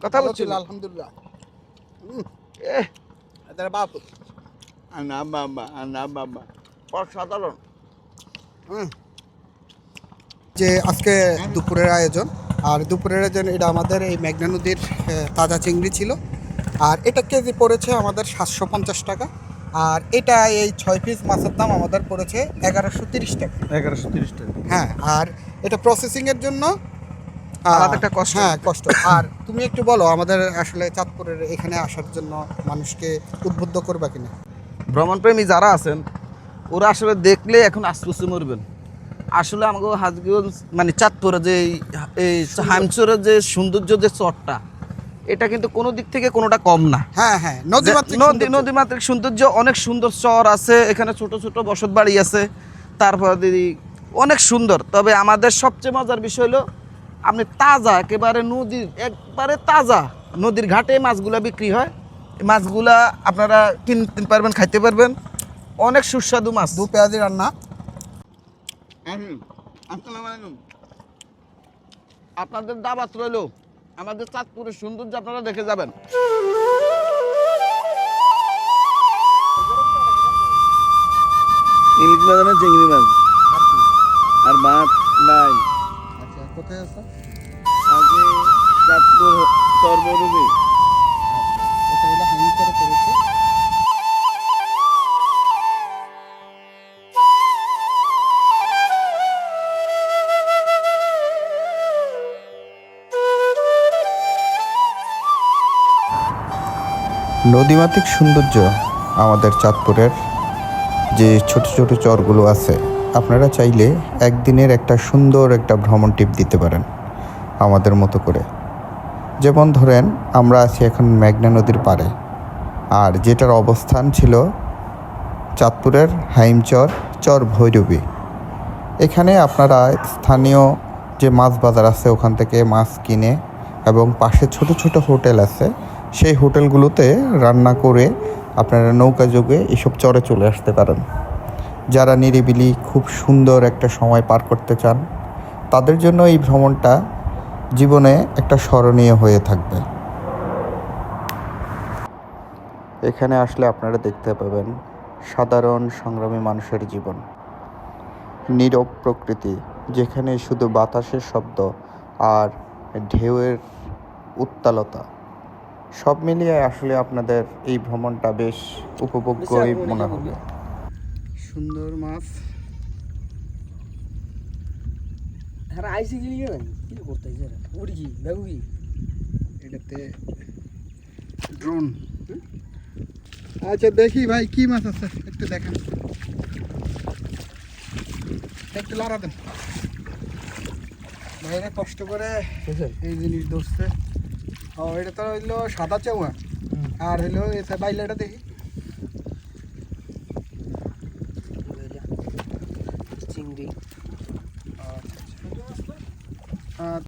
কথা বলছিল আলহামদুলিল্লাহ। এদের বাপ আনা বাবা অসাধারণ। যে আজকে দুপুরের আয়োজন, আর দুপুরের আয়োজন এটা আমাদের এই মেঘনা নদীর তাজা চিংড়ি ছিল, আর এটা কেজি পড়েছে আমাদের 750 টাকা। আর এটা এই 6 পিস মাছের দাম আমাদের পড়েছে 1130 টাকা। 1130 টাকা। হ্যাঁ, আর এটা প্রসেসিংয়ের জন্য আলাদা একটা কষ্ট। হ্যাঁ, কষ্ট। আর তুমি একটু বলো আমাদের আসলে চাঁদপুরের এখানে আসার জন্য মানুষকে উদ্বুদ্ধ করবা কিনা। ভ্রমণপ্রেমী যারা আছেন ওরা আসলে দেখলে এখন আশ্চর্য মরবেন। আসলে আমাকে হাজগঞ্জ মানে চাঁদপুরে যে এই হামচরের যে সৌন্দর্য, যে চরটা, এটা কিন্তু কোনো দিক থেকে কোনোটা কম না। হ্যাঁ হ্যাঁ, নদীমাতৃক সৌন্দর্য, অনেক সুন্দর চর আছে এখানে, ছোট ছোট বসত বাড়ি আছে, তারপর দিদি অনেক সুন্দর। তবে আমাদের সবচেয়ে মজার বিষয় হলো আপনি তাজা একেবারে নদীর একবারে তাজা নদীর ঘাটে মাছগুলা বিক্রি হয়। এই মাছগুলা আপনারা কিনতে পারবেন, খাইতে পারবেন, অনেক সুস্বাদু মাছ। দু পেঁয়াজি রান্না। আপনাদের দাওয়াত রইল, আমাদের চাঁদপুরের সৌন্দর্য আপনারা দেখে যাবেন। ইলিশ মাছ না চিংড়ি মাছ আর ভাত নাই। আচ্ছা, কোথায় আছে? আজকে চাঁদপুর সর্বরূপী। এটা হলো হাইন করে করেছে। নদীমাতৃক সৌন্দর্য আমাদের চাঁদপুরের যে ছোট ছোট চরগুলো আছে, আপনারা চাইলে একদিনের একটা সুন্দর একটা ভ্রমণ টিপ দিতে পারেন আমাদের মতো করে। যেমন ধরেন আমরা আছি এখন মেঘনা নদীর পাড়ে, আর যেটার অবস্থান ছিল চাঁদপুরের হাইমচর চর ভৈরবী। এখানে আপনারা স্থানীয় যে মাছ বাজার আছে ওখান থেকে মাছ কিনে, এবং পাশে ছোট ছোট হোটেল আছে, সেই হোটেলগুলোতে রান্না করে আপনারা নৌকা যোগে এইসব চরে চলে আসতে পারেন। যারা নিরিবিলি খুব সুন্দর একটা সময় পার করতে চান তাদের জন্য এই ভ্রমণটা জীবনে একটা স্মরণীয় হয়ে থাকবে। এখানে আসলে আপনারা দেখতে পাবেন সাধারণ সংগ্রামী মানুষের জীবন, নীরব প্রকৃতি, যেখানে শুধু বাতাসের শব্দ আর ঢেউয়ের উত্তালতা, সব মিলিয়ে আসলে আপনাদের এই ভ্রমণটা বেশ উপভোগ্যই মনে হবে। সুন্দর মাছ। হ্যাঁ, আইসি গিলি গেলেন কি করতে যারা ওর কি দেখো কি এটাতে ড্রোন। আচ্ছা, দেখি ভাই কি মাছ আছে একটু দেখেন, একটু লড়া দেন ভাইরা, কষ্ট করে এই জিনিস ধরছে। ও, এটা তো হইলো সাদা চৌয়া, আর হইলো এসে বাইলাটা দেখি। চিংড়ি। আচ্ছা,